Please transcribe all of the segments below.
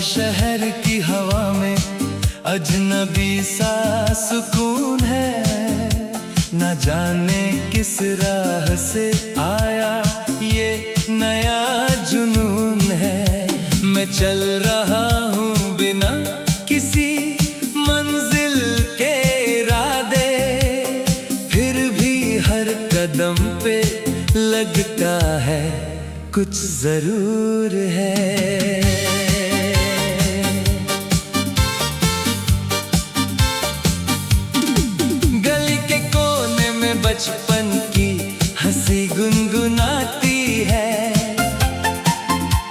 शहर की हवा में अजनबी सा सुकून है। न जाने किस राह से आया ये नया जुनून है। मैं चल रहा हूँ बिना किसी मंजिल के इरादे, फिर भी हर कदम पे लगता है कुछ जरूर है। गली के कोने में बचपन की हंसी गुनगुनाती है।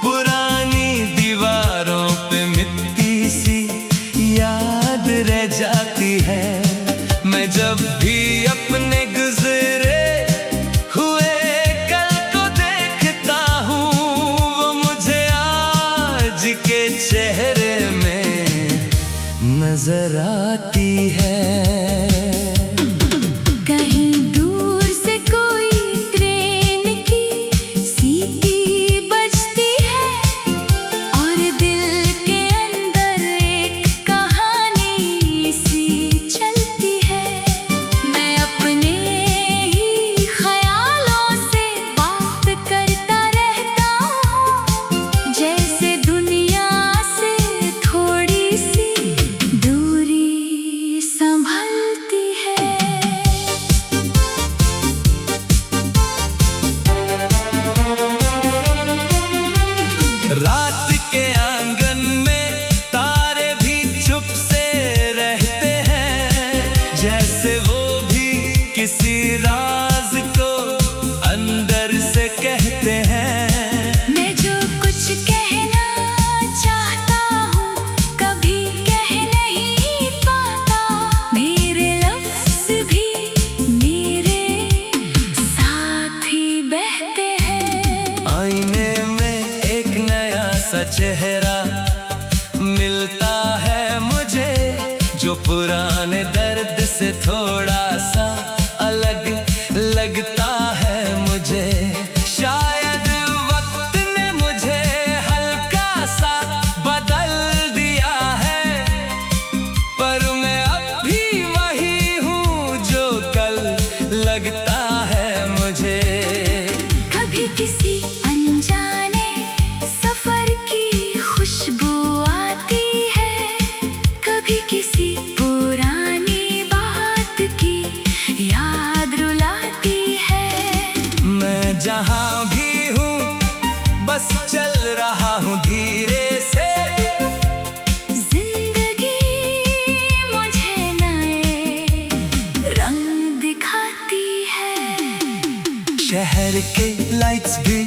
पुरानी दीवारों पे मिट्टी सी याद रह जाती है। मैं जब भी अपने गुजरे हुए कल को देखता हूँ, वो मुझे आज के चेहरे में नजर आती है। रात के आंगन में तारे भी चुप से रहते हैं, जैसे वो भी किसी राज को अंदर से कहते हैं। मैं जो कुछ कहना चाहता हूँ कभी कह नहीं पाता, मेरे लफ्ज़ भी मेरे साथ ही बहते हैं। आईने में एक नया सा चेहरा मिलता है मुझे, जो पुराने दर्द से थोड़ा सा अलग लगता है मुझे। शायद वक्त ने मुझे हल्का सा बदल दिया है, पर मैं अब भी वही हूँ जो कल लगता है मुझे। कभी किसी अनजाने सफर की खुशबू आती है, कभी किसी पुरानी बात की याद रुलाती है। मैं जहाँ भी हूँ बस चल रहा हूँ धीरे से। जिंदगी मुझे नए रंग दिखाती है। शहर के लाइट्स भी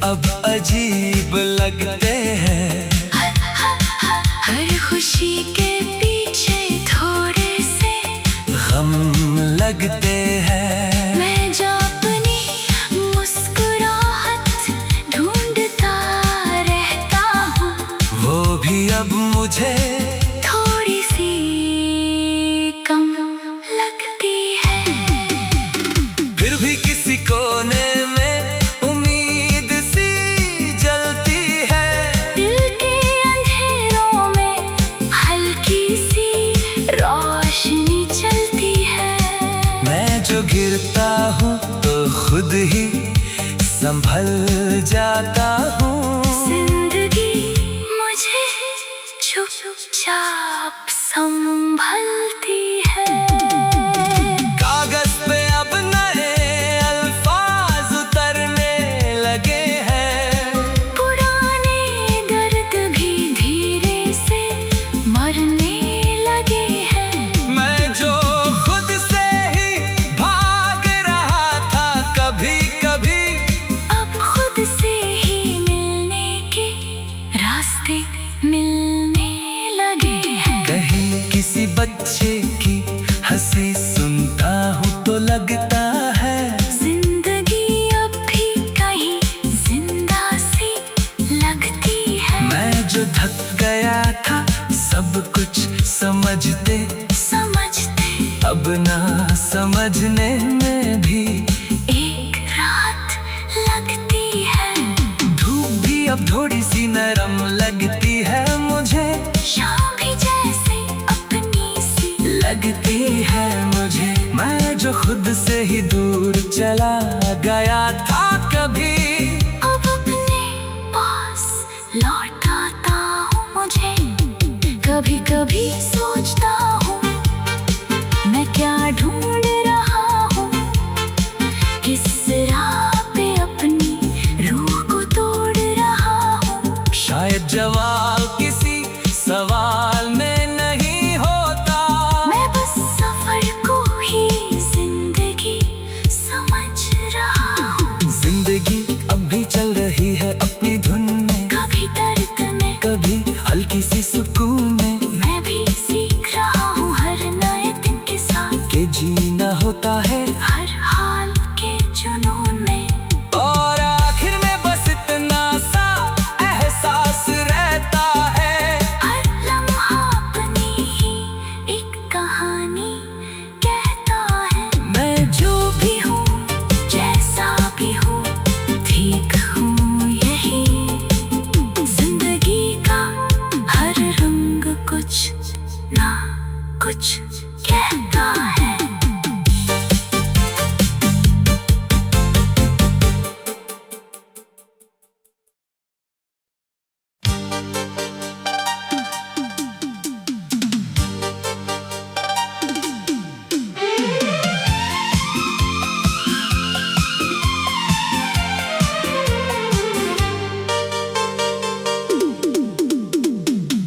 अब अजीब लगते हैं। हर खुशी के पीछे थोड़े से गम लगते हैं। मैं जो अपनी मुस्कुराहट ढूंढता रहता हूँ, वो भी अब मुझे थोड़ी सी कम लगती है। फिर भी किसी कोने में उम्मीद सी जलती है। दिल के अंधेरों में हल्की सी रोशनी चलती है। मैं जो गिरता हूँ तो खुद ही संभल जाता हूँ। जिंदगी मुझे चुपचाप संभलती है। कागज पे अब नए अल्फाज उतरने लगे हैं। पुराने दर्द भी धीरे से मरने लगे हैं। मैं जो खुद से ही भाग रहा था कभी कभी, अब खुद से ही मिलने के रास्ते मिलने लगे हैं। कहीं किसी बच्चे की हंसी सुनता हूँ तो लगता है जिंदगी अब भी कहीं जिंदा सी लगती है। मैं जो थक गया था सब कुछ समझते अब ना समझने में भी एक रात लगती है। धूप भी अब थोड़ी सी नरम लगती है मुझे। शाम भी जैसे अपनी सी लगती है मुझे, मैं जो खुद से ही दूर चला गया था कभी। अब अपने पास लौट आता हूँ मुझे, कभी कभी सोचता हूँ मैं क्या ढूंढ रहा हूँ, किस राह पे अपनी रूह को तोड़ रहा हूँ। शायद जवाब किसी सवाल में नहीं होता, मैं बस सफर को ही जिंदगी समझ रहा हूँ। जिंदगी अब भी चल रही है अपनी धुन में, कभी दर्द में, कभी हल्की सी सुकून में। मैं भी सीख रहा हूँ हर नए दिन के साथ, के जीना होता है हर हाल के जुनून में। और आखिर में बस इतना सा एहसास रहता है, हर लम्हा अपनी ही एक कहानी कहता है। मैं जो भी हूँ, जैसा भी हूँ, ठीक हूँ यही। जिंदगी का हर रंग कुछ ना कुछ कहता है।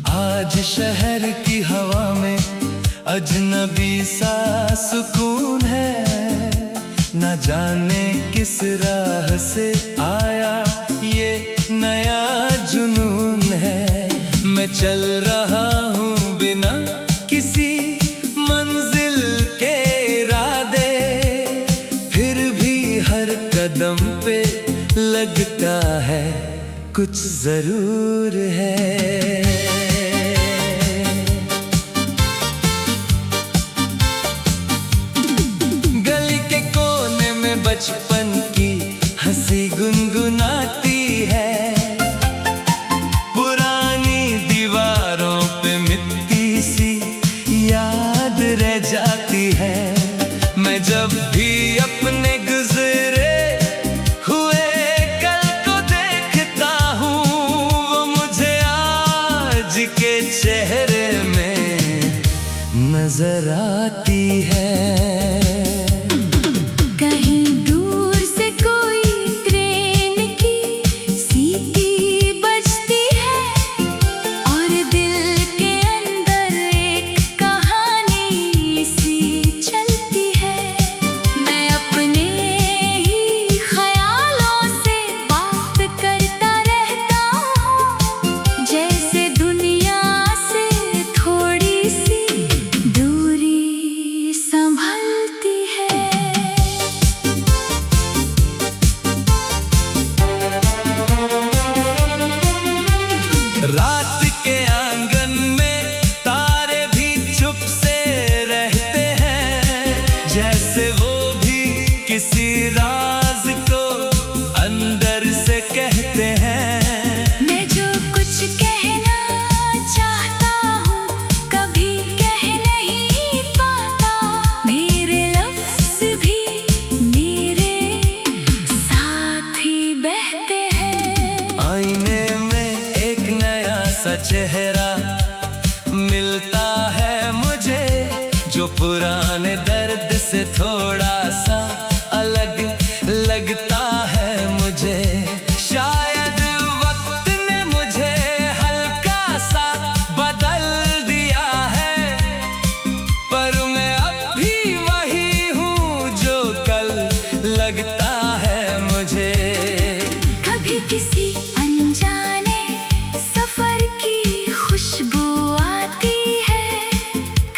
आज शहर की हवा में अजनबी सा सुकून है, न जाने किस राह से आया ये नया जुनून है। मैं चल रहा हूँ बिना किसी मंजिल के इरादे, फिर भी हर कदम पे लगता है कुछ जरूर है। गली के कोने में बचपन की हंसी गुनगुनाती है, पुरानी दीवारों पे मिट्टी सी याद रह जाती है। मैं जब भी अपने गुजरे हुए कल को देखता हूँ, वो मुझे आज के चेहरे में नजर आती है। कहीं दूर से कोई ट्रेन की सीटी बजती है, और दिल के अंदर एक कहानी सी चलती है। मैं अपने ही ख्यालों से बात करता रहता हूँ, जैसे दुनिया से थोड़ी सी दूरी संभलती है। रात के आंगन में तारे भी चुप से रहते हैं, जैसे वो भी किसी राज को अंदर से कहते हैं। मैं जो कुछ कहना चाहता हूँ, कभी कह नहीं पाता। मेरे लफ्ज़ भी मेरे साथ ही बहते हैं। आईने में एक नया सा चेहरा मिलता है मुझे, जो पुराने दर्द से थोड़ा सा अलग लगता है मुझे। शायद वक्त ने मुझे हल्का सा बदल दिया है, पर मैं अब भी वही हूँ जो कल लगता है मुझे। कभी किसी अनजाने सफर की खुशबू आती है,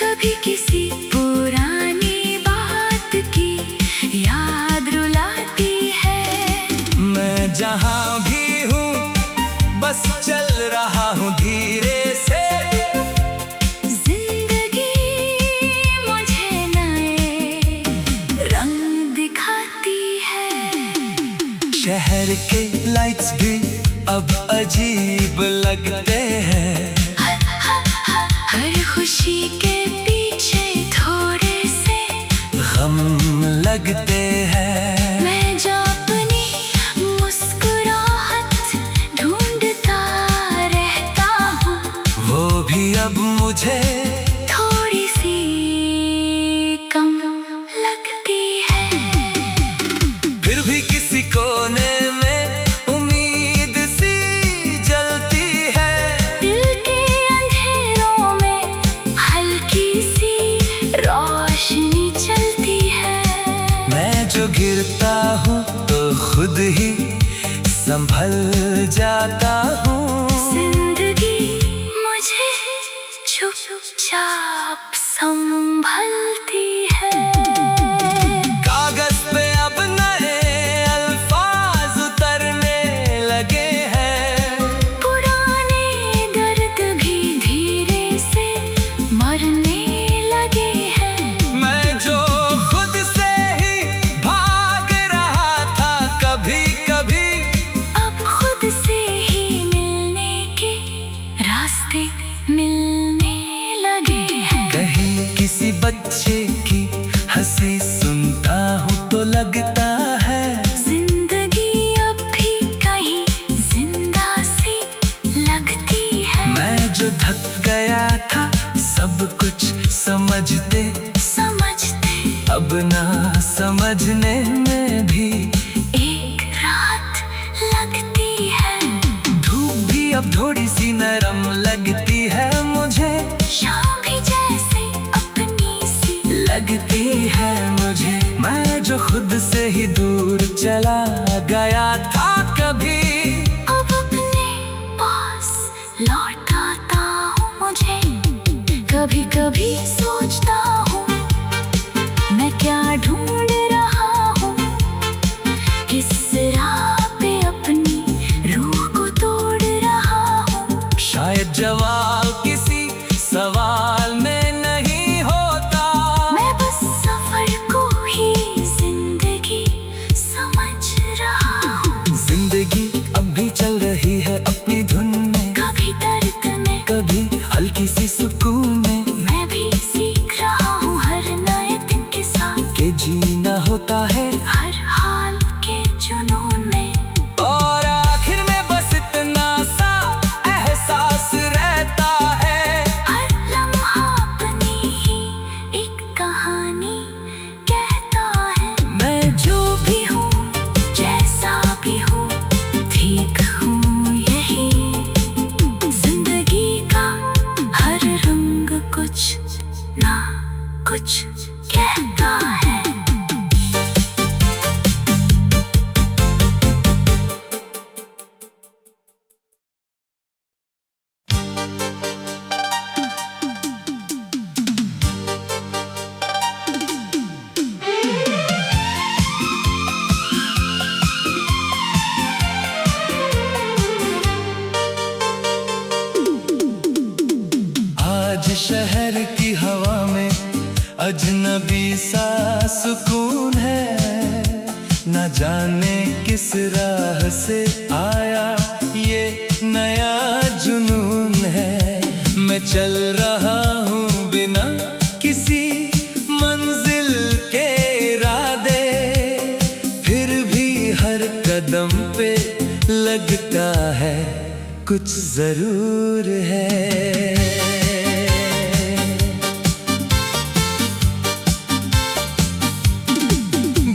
कभी किसी पुरानी बात की याद रुलाती है। मैं जहाँ भी हूँ बस चल रहा हूँ धीरे से, जिंदगी मुझे नए रंग दिखाती है। शहर के लाइट्स भी अब अजीब लगते हैं, खुशी के पीछे थोड़े से हम लगते हैं। मैं जो अपनी मुस्कुराहट ढूंढता रहता हूँ, वो भी अब मुझे थोड़ी सी कम लगती है। फिर भी किसी कोने में उम्मीद सी जलती है। दिल के अंधेरों में हल्की सी रोशनी चलती है। मैं जो गिरता हूँ तो खुद ही संभल जाता हूँ। जिंदगी मुझे चुपचाप संभलती है। कागज पे अब नए अल्फाज उतरने लगे हैं। पुराने दर्द भी धीरे से मरने लगे हैं। मैं जो खुद से ही भाग रहा था कभी कभी, अब खुद से ही मिलने के रास्ते मिलने लगे हैं। कहीं किसी बच्चे की हंसी सुनता हूँ तो लगता है जिंदगी अब भी कहीं जिंदा सी लगती है। मैं जो थक गया था सब कुछ समझते अब ना समझने में भी एक रात लगती है। धूप भी अब थोड़ी सी नरम लगती है मुझे। शाम भी जैसे अपनी सी लगती है मुझे। मैं जो खुद से ही दूर चला गया था कभी, अब अपने पास लौट आता हूँ मुझे। कभी कभी सोचता हूँ मैं क्या ढूंढ रहा हूँ, किस राह पे अपनी रूह को तोड़ रहा हूँ। शायद जवाब किसी सवाल में नहीं होता। मैं बस सफर को ही जिंदगी समझ रहा हूँ। जिंदगी अब भी चल रही है अपनी धुन में, कभी दर्द में कभी हल्की सी सुकून में। मैं भी सीख रहा हूँ हर नए दिन के साथ, के जीना होता है हर हाल के जुनून में। और आखिर में बस इतना सा एहसास रहता है। हर लम्हा अपनी ही एक कहानी कहता है। मैं जो भी हूँ जैसा भी हूँ ठीक हूँ यही। जिंदगी का हर रंग कुछ ना कुछ कहता है। आज शहर की हवा में अजनबी सा सुकून है। न जाने किस राह से आया ये नया जुनून है। मैं चल रहा हूँ बिना किसी मंजिल के इरादे, फिर भी हर कदम पे लगता है कुछ जरूर है।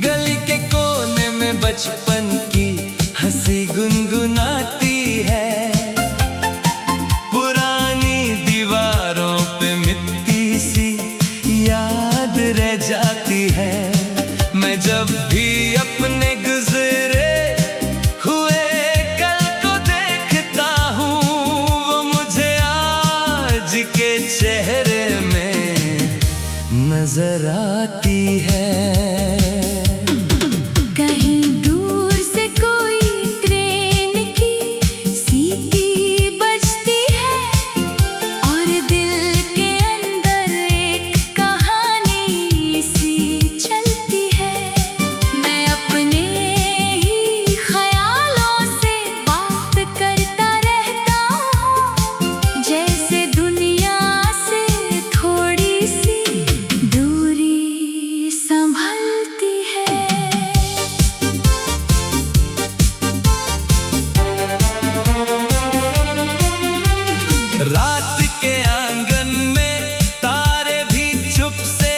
गली के कोने में बचपन की हंसी गुनगुनाती है। पुरानी दीवारों पे मिट्टी सी याद रह जाती है। मैं जब भी अपने गुजरे हुए कल को देखता हूँ, वो मुझे आज के चेहरे में नजर आती है। कहीं दूर से कोई ट्रेन की सीटी बजती है और दिल के अंदर एक कहानी सी चलती है। मैं अपने ही ख्यालों से बात करता रहता हूँ, जैसे दुनिया से रात के आंगन में तारे भी चुप से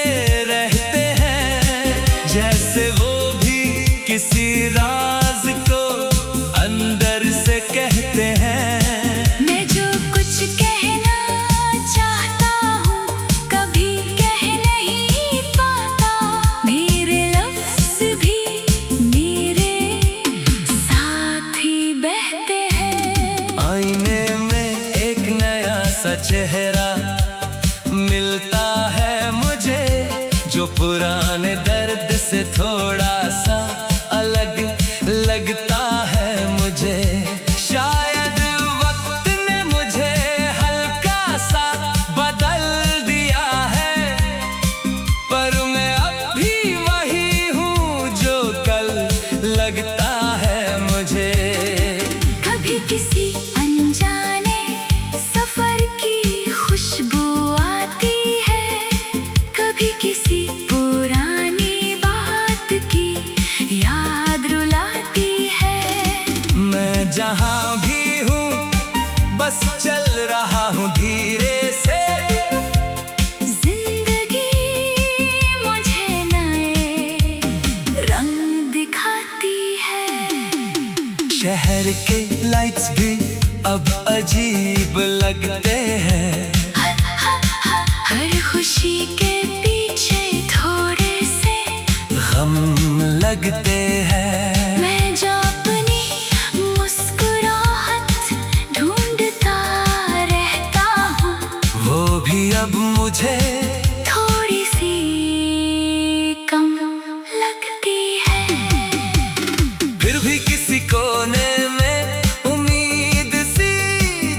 रहते हैं, जैसे वो भी किसी राज को अंदर से कहते हैं। मैं जो कुछ कहना चाहता हूँ कभी कह नहीं पाता, मेरे लफ्ज़ भी मेरे साथ ही बहते हैं। आईने में एक नया सा चेहरा मिलता है मुझे, जो पुराने दर्द से थोड़ा सा अलग लगता है मुझे। शायद वक्त ने मुझे हल्का सा बदल दिया है, पर मैं अब भी वही हूँ जो कल लगता है मुझे। कभी किसी अनजाने सफर की खुशबू आती है, कभी किसी पुरानी बात की याद रुलाती है। मैं जहाँ भी हूँ बस चल रहा हूँ धीरे से, जिंदगी मुझे नए रंग दिखाती है। शहर के लाइट्स भी अब अजीब लगते हैं, हर खुशी के पीछे थोड़े से गम लगते हैं। मैं जो अपनी मुस्कुराहट ढूंढता रहता हूँ, वो भी अब मुझे थोड़ी सी कम लगती है। फिर भी किसी कोने में उम्मीद सी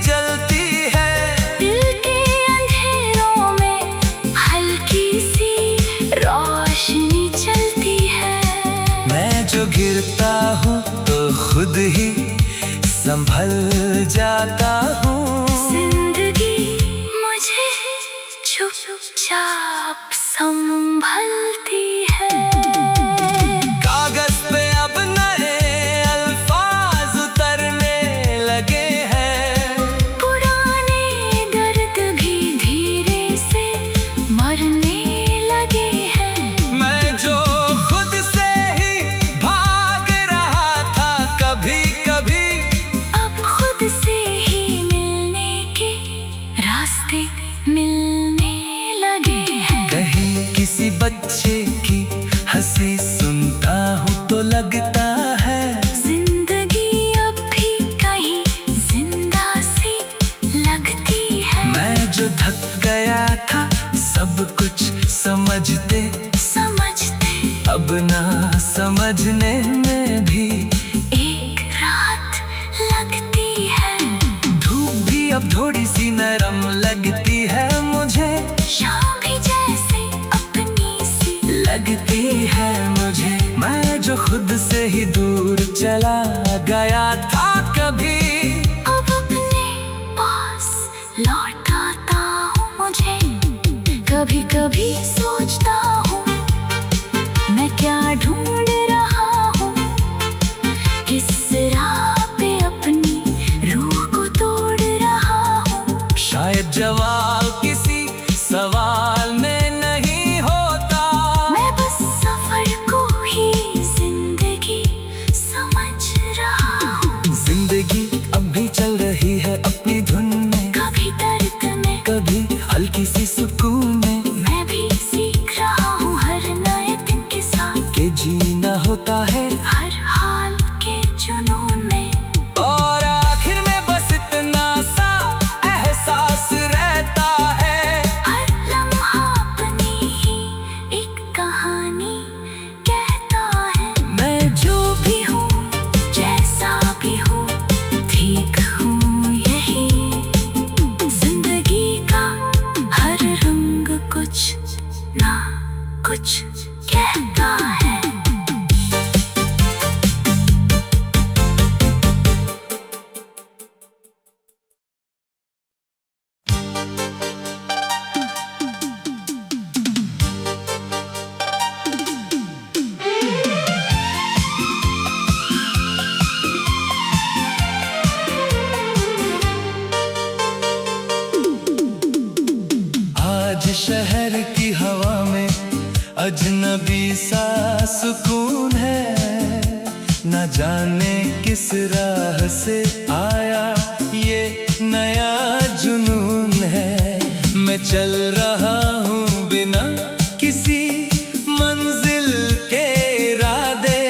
जलती है। दिल के अंधेरों में हल्की सी रोशनी चलती है। मैं जो गिरता हूँ तो खुद ही संभल जाता हूँ। जिंदगी मुझे चुपचाप संभलती है। कागज पे अब नए अल्फाज उतरने लगे हैं, पुराने दर्द भी धीरे से मरने लगे हैं। मैं जो खुद से ही भाग रहा था कभी कभी, अब खुद से ही मिलने के रास्ते मिलने लगे हैं। कहीं किसी बच्चे की हंसी सुनता हूँ तो लगता है जिंदगी अब भी कहीं जिंदा सी लगती है। मैं जो थक गया था सब कुछ समझते अब ना समझने में भी एक रात लगती है। धूप भी अब थोड़ी सी नरम लगती है मुझे, शाम भी जैसे अपनी सी लगती है मुझे। मैं जो खुद से ही दूर चला गया था कभी, अब अपने पास लौट आता हूँ मुझे। कभी कभी सोचता हूँ मैं क्या ढूंढ रहा हूँ, किस राह पे अपनी रूह को तोड़ रहा हूँ। शायद जवाब किसी सवाल में नहीं होता, मैं बस सफर को ही जिंदगी समझ रहा हूँ। जिंदगी अजनबी सा सुकून है, न जाने किस राह से आया ये नया जुनून है। मैं चल रहा हूँ बिना किसी मंजिल के इरादे,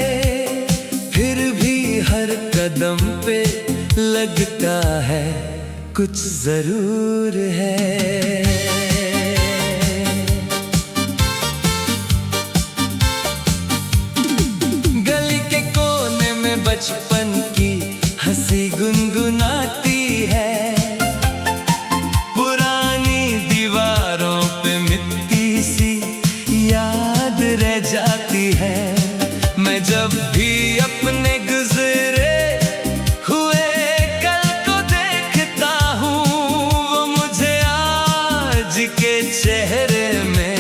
फिर भी हर कदम पे लगता है कुछ जरूर है। गली के कोने में बचपन की हंसी गुनगुनाती है, पुरानी दीवारों पे मिट्टी सी याद रह जाती है। मैं जब भी अपने गुजरे हुए कल को देखता हूँ, वो मुझे आज के चेहरे में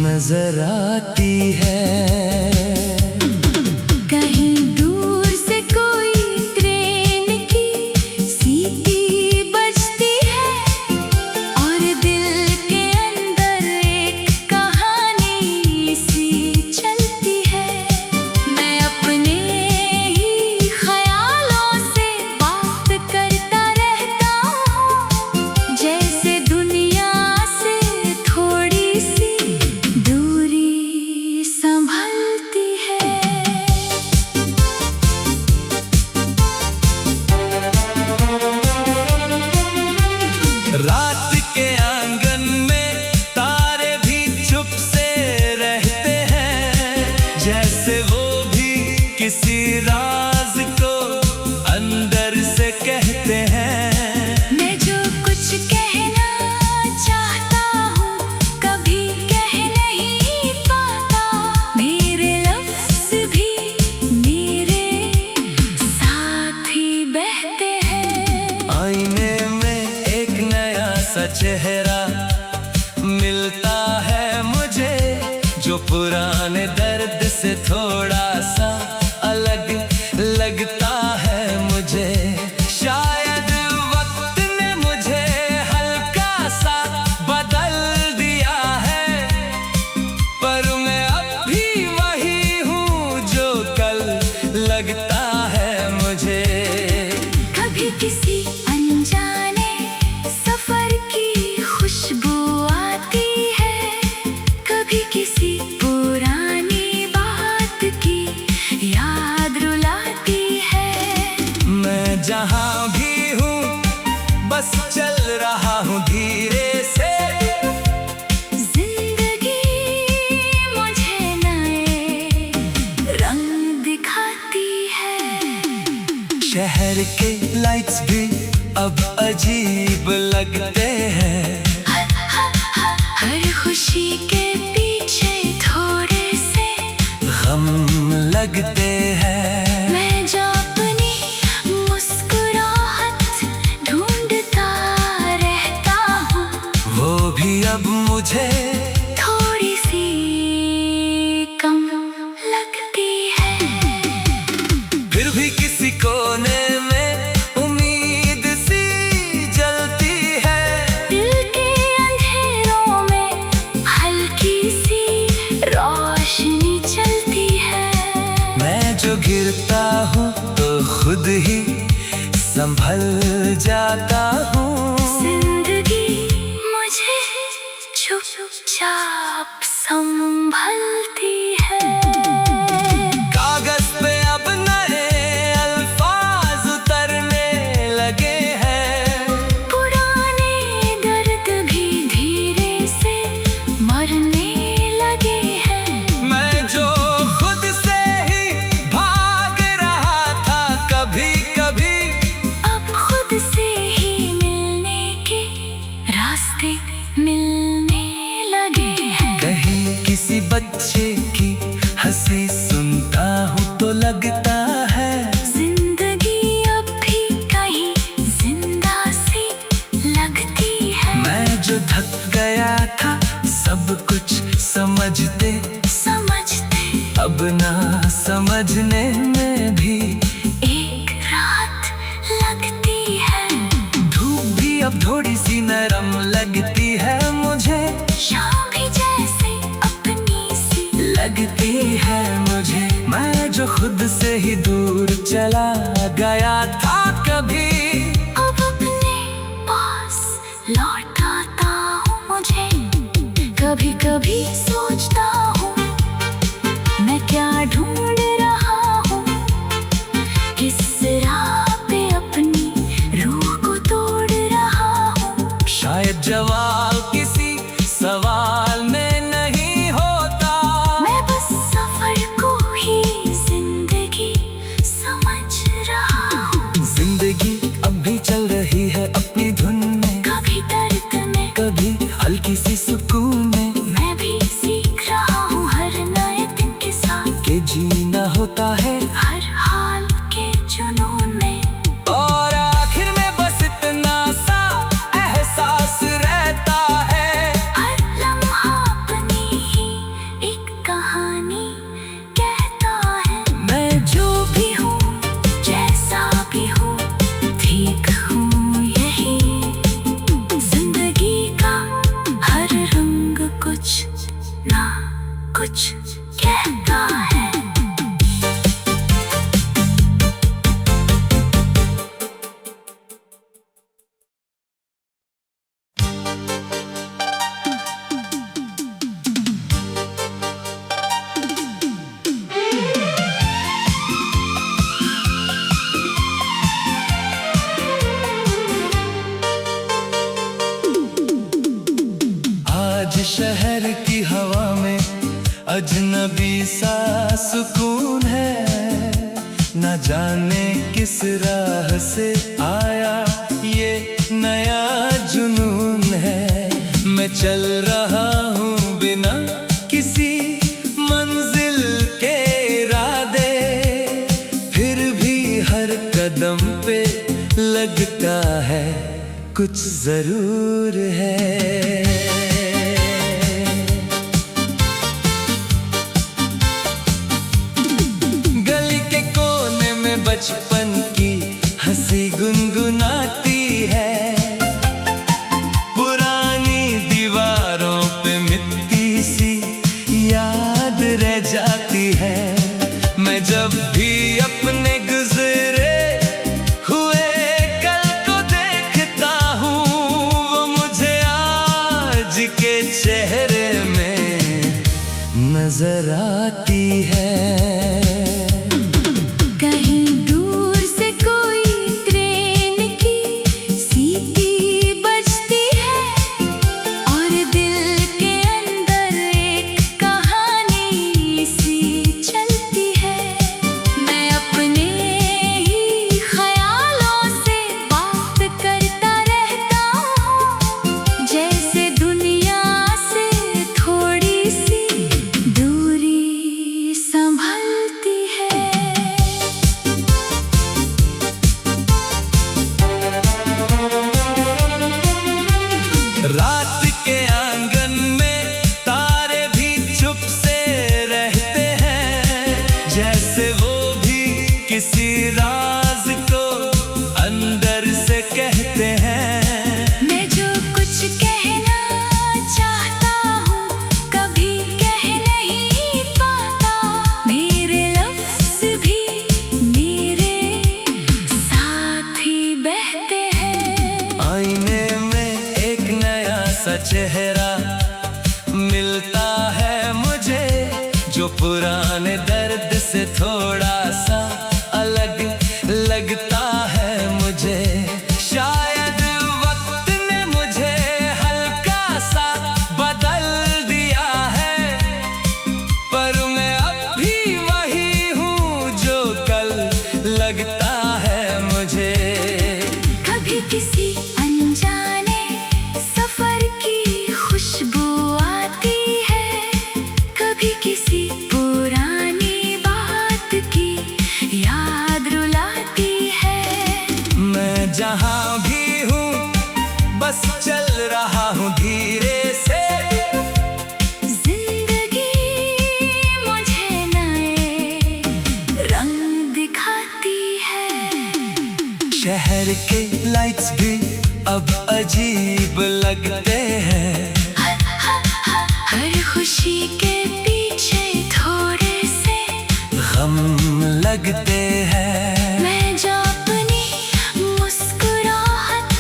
नजर आती है। कहीं दूर से कोई ट्रेन की सीटी बजती है, और दिल के अंदर एक कहानी सी चलती है। मैं अपने ही ख्यालों से बात करता रहता हूँ, जैसे दुनिया से थोड़ी सी दूरी संभलती है। रात के आंगन में तारे भी चुप से रहते हैं, जैसे वो भी किसी राज को अंदर से कहते हैं। मैं जो कुछ कहना चाहता हूँ कभी कह नहीं पाता, मेरे लफ्ज़ भी मेरे साथ ही बहते हैं। आईने में एक नया सा चेहरा मिलता है मुझे, जो पुराने दर्द से थोड़ा सा अलग लगता है मुझे। शायद वक्त ने मुझे हल्का सा बदल दिया है, पर मैं अब भी वही हूँ जो कल लगता है मुझे। कभी किसी अनजाने सफर की खुशबू आती है, कभी किसी पुरानी बात की याद रुलाती है। मैं जहाँ भी हूँ बस चल रहा हूँ धीरे से, जिंदगी मुझे नए रंग दिखाती है। शहर के लाइट्स भी अब अजीब लगते हैं, हर खुशी के पीछे थोड़े से गम लगते हैं। मैं जो अपनी मुस्कुराहट ढूंढता रहता हूँ, वो भी अब मुझे थोड़ी सी कम लगती है। फिर भी किसी कोने में उम्मीद सी जलती है। दिल के अंधेरों में हल्की सी रोशनी चलती है। मैं जो गिरता हूँ तो खुद ही संभल जाता हूँ। जिंदगी मुझे चुपचाप संभलती है। कागज पे अब नए अल्फाज उतरने लगे हैं, पुराने दर्द भी धीरे से मरने लगे हैं। मैं जो खुद से ही भाग रहा था कभी कभी, अब खुद से ही मिलने के रास्ते मिलने लगे हैं। कहीं किसी बच्चे की हंसी सुनता हूँ तो लगता है जिंदगी अब भी कहीं जिंदा सी लगती है। मैं जो थक गया था सब कुछ समझते अब ना समझने में भी एक रात लगती है। धूप भी अब थोड़ी सी नरम लगती है मुझे। शाम भी जैसे अपनी लगती है मुझे, मैं जो खुद से ही दूर चला गया था कभी। अब अपने पास लौट आता हूँ मुझे, कभी कभी सोचता हूँ मैं क्या ढूंढ रहा हूँ, किस राह पे अपनी रूह को तोड़ रहा हूँ। शायद जवाब किसी सवाल में नहीं होता, मैं बस सफर को ही जिंदगी समझ रहा हूँ। जिंदगी अब भी चल रही है अपनी धुन में, कभी दर्द में, कभी हल्की सी सुकून में। मैं भी सीख रहा हूँ हर नए दिन के साथ, कि जीना होता है हर हाल के जुनून में। और आखिर में बस इतना सा एहसास रहता है, हर लम्हा अपनी ही एक कहानी कहता है। मैं जो भी हूँ, जैसा भी हूँ, ठीक हूँ यही। जिंदगी का हर रंग कुछ ना कुछ कहता है। आज शहर की हवा में अजनबी सा सुकून है, न जाने किस राह से आया ये नया जुनून है। मैं चल रहा हूँ बिना किसी मंजिल के इरादे, फिर भी हर कदम पे लगता है कुछ जरूर है। गली के कोने में बचपन की हंसी गुनगुनाती है, पुरानी दीवारों पे मिट्टी सी याद रह जाती है। मैं जब भी अपने गुजरे हुए कल को देखता हूँ, वो मुझे आज के चेहरे में नजर आती है। कहीं दूर से कोई ट्रेन की सीटी बजती है, और दिल के अंदर एक कहानी सी चलती है। मैं अपने ही ख्यालों से बात करता रहता हूँ, जैसे दुनिया से थोड़ी सी दूरी संभलती है। रात के आंगन में तारे भी चुप से रहते हैं, जैसे वो भी किसी राज को अंदर से कहते हैं। मैं जो कुछ कहना चाहता हूँ कभी कह नहीं पाता, मेरे लफ्ज़ भी मेरे साथ ही बहते हैं। आईने में एक नया सा चेहरा मिलता है मुझे, जो पुराने दर्द से थोड़ा सा अलग लगता है मुझे। शायद वक्त ने मुझे हल्का सा बदल दिया है, पर मैं अब भी वही हूँ जो कल लगता है मुझे। कभी किसी अनजाने सफर की खुशबू आती है, कभी किसी पुरानी बात की याद रुलाती है। मैं जहाँ भी हूँ बस चल रहा हूँ धीरे से, जिंदगी मुझे नए रंग दिखाती है। शहर के लाइट्स भी अब अजीब लगते हैं, हर खुशी के पीछे लगते हैं। मैं जो अपनी मुस्कुराहट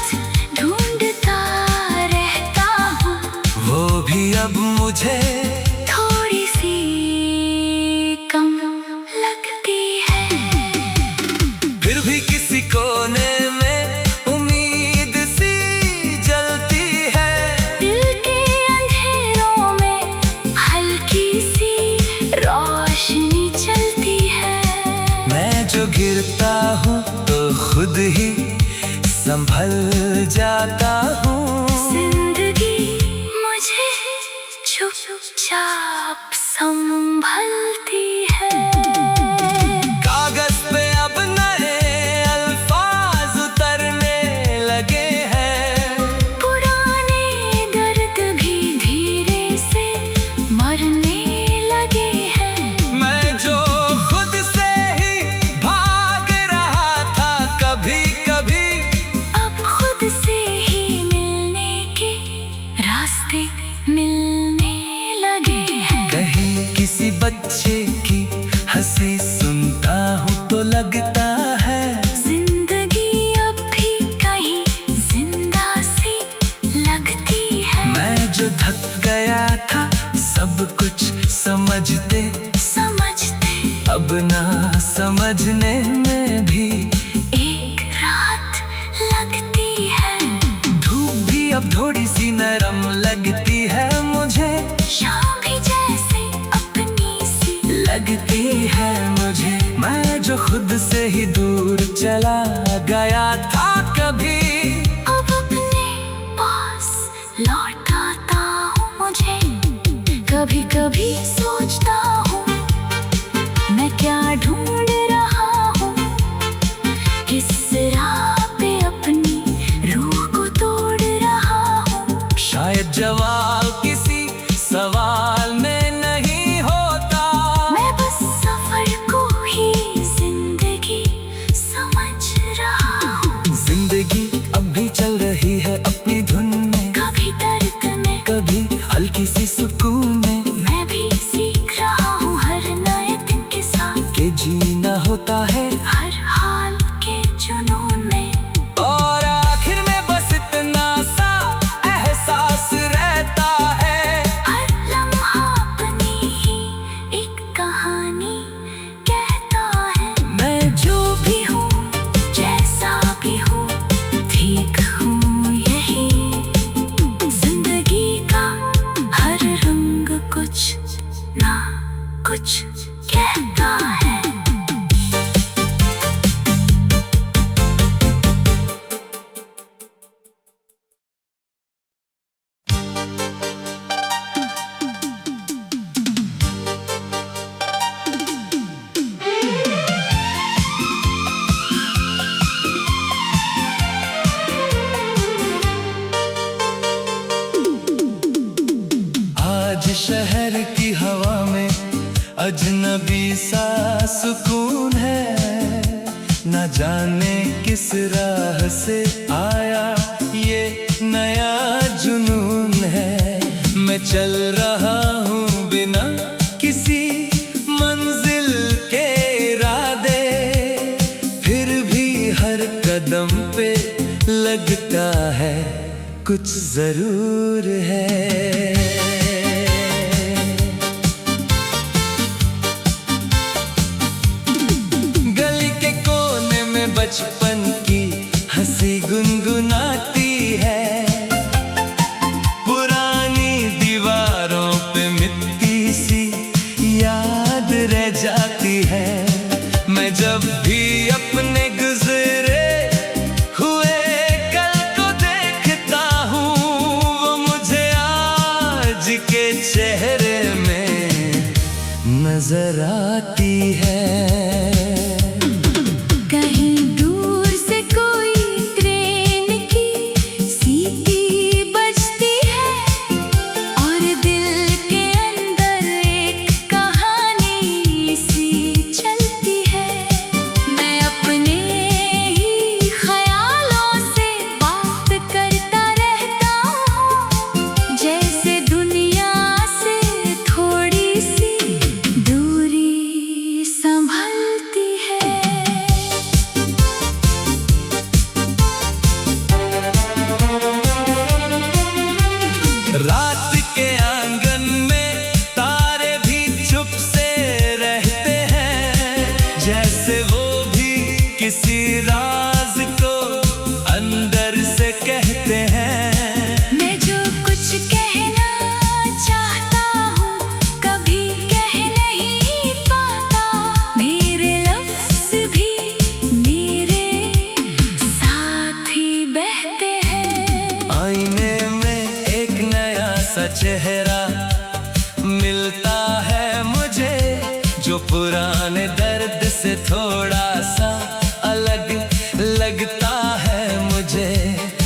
ढूंढता रहता हूँ, वो भी अब मुझे थोड़ी सी कम लगती है। फिर भी किसी कोने में उम्मीद सी जलती है। दिल के अंधेरों में हल्की सी रोशनी चलती है। मैं जो गिरता हूँ तो खुद ही संभल जाता हूँ। जिंदगी मुझे चुपचाप संभलती है। कागज पे अब नए अल्फाज उतरने लगे हैं। पुराने दर्द भी धीरे से मरने लगे हैं। मैं जो खुद से ही भाग रहा था कभी कभी, अब खुद से ही मिलने के रास्ते मिलने लगे हैं। कहीं किसी बच्चे की हंसी सुनता हूँ तो लगता है जिंदगी अब भी कहीं जिंदा सी लगती है। मैं जो थक गया था सब कुछ समझते अब ना समझने में भी एक रात लगती है। धूप भी अब थोड़ी सी नरम लगती है मुझे। शाम भी जैसे अपनी सी लगती है मुझे। मैं जो खुद से ही दूर चला गया था कभी, अब अपने पास लौट आता हूँ मुझे। कभी कभी सोचता हूँ मैं क्या ढूंढ रहा हूँ, किस राह पे अपनी रूह को तोड़ रहा हूँ। शायद जवाब किसी सवाल में नहीं होता। मैं बस सफर को ही जिंदगी समझ रहा हूँ। जिंदगी अब भी चल रही है अपनी धुन में, कभी दर्द में कभी हल्की सी सुकून में। मैं भी सीख रहा हूँ हर नए दिन के साथ, के जीना होता है हर हाल के जुनून में। और आखिर में बस इतना सा एहसास रहता है। हर लम्हा अपनी ही एक कहानी कहता है। मैं जो भी हूँ जैसा भी हूँ ठीक हूँ यही। जिंदगी का हर रंग कुछ ना कुछ कहता है। आज शहर की हवा में अजनबी सा सुकून है। न जाने किस राह से आया ये नया जुनून है। मैं चल रहा हूँ बिना किसी मंजिल के इरादे, फिर भी हर कदम पे लगता है कुछ जरूर है। गली के कोने में बचपन की हंसी गुनगुनाती है। पुरानी दीवारों पे मिट्टी सी याद रह जाती है। मैं जब भी अपने गुजरे हुए कल को देखता हूँ, वो मुझे आज के चेहरे में नजर आती है। कहीं दूर से कोई ट्रेन की सीटी बजती है, और दिल के अंदर एक कहानी सी चलती है। मैं अपने ही ख्यालों से बात करता रहता हूँ, जैसे दुनिया से थोड़ी सी दूरी रात के आंगन में तारे भी चुप से रहते हैं, जैसे वो भी किसी राज को अंदर से कहते हैं। मैं जो कुछ कहना चाहता हूँ कभी कह नहीं पाता, मेरे लफ्ज़ भी मेरे साथ ही बहते हैं। आईने में एक नया सा चेहरा मिलता है मुझे, जो पुराने दर्द से थोड़ा सा अलग लगता है मुझे।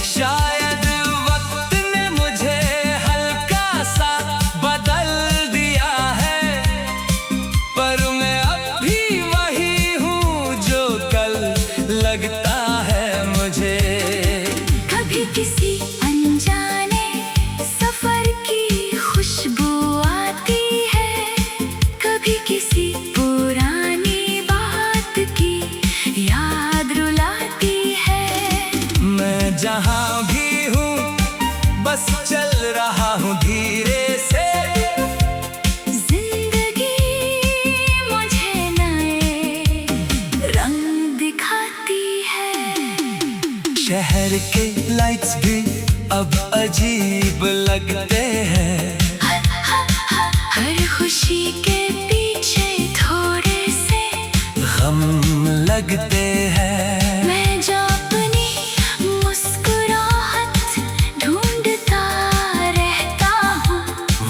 शायद वक्त ने मुझे हल्का सा बदल दिया है, पर मैं अब भी वही हूँ जो कल लगता है मुझे। कभी किसी अनजाने सफर की खुशबू आती है, कभी किसी पुरानी बात की याद रुलाती है। मैं जहाँ भी हूँ बस चल रहा हूँ धीरे से, जिंदगी मुझे नए रंग दिखाती है। शहर के लाइट्स भी अब अजीब लगते हैं, हर खुशी के पीछे थोड़े से गम लगते हैं। मैं जो अपनी मुस्कुराहट ढूंढता रहता हूँ,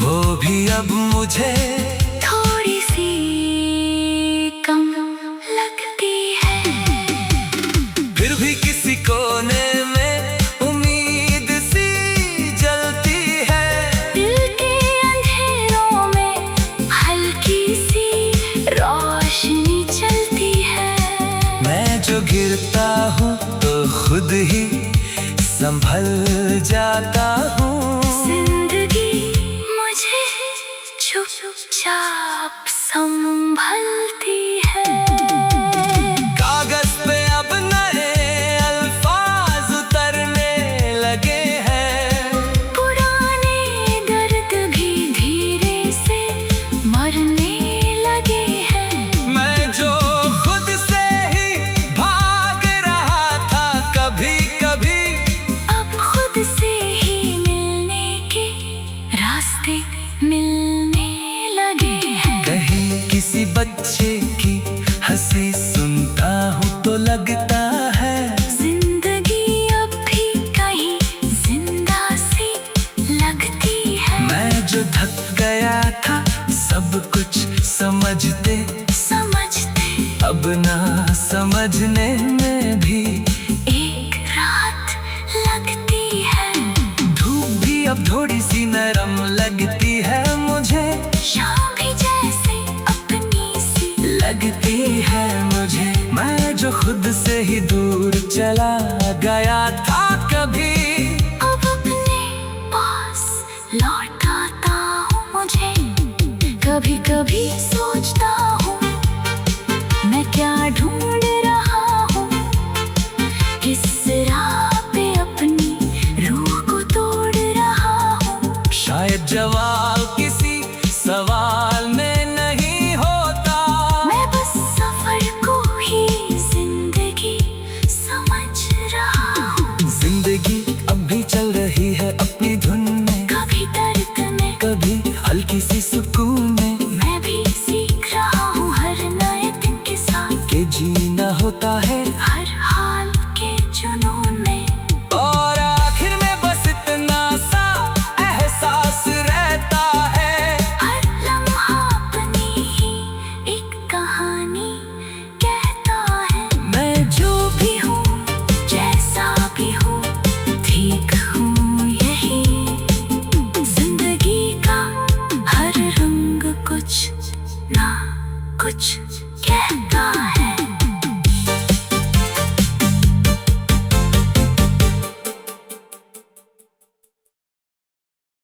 वो भी अब मुझे थोड़ी सी कम लगती है। फिर भी किसी कोने में उम्मीद सी जलती है। दिल के अंधेरों में हल्की सी रोशनी चलती है। मैं जो गिरता हूँ तो खुद ही संभल जाता हूँ। जिंदगी मुझे चुपचाप संभलती है। कागज पे अब नए अल्फाज उतरने लगे हैं, पुराने दर्द भी धीरे से मरने लगे हैं। मैं जो खुद से ही भाग रहा था कभी कभी, अब खुद से ही मिलने के रास्ते मिलने लगे हैं। कहीं किसी बच्चे की हंसी सुनता हूँ तो लगता है जिंदगी अब भी कहीं जिंदा सी लगती है। मैं जो थक गया था सब कुछ समझते अब ना समझने में भी एक रात लगती है। धूप भी अब थोड़ी सी नरम लगती है मुझे, शाम भी जैसे अपनी सी लगती है मुझे। मैं जो खुद से ही दूर चला गया था कभी, अब अपने पास लौट आता हूँ मुझे। कभी कभी सोचता हूँ मैं क्या ढूंढ रहा हूँ, किस राह पे अपनी रूह को तोड़ रहा हूँ। शायद जवाब किसी सवाल में नहीं होता, मैं बस सफर को ही जिंदगी समझ रहा हूँ। जिंदगी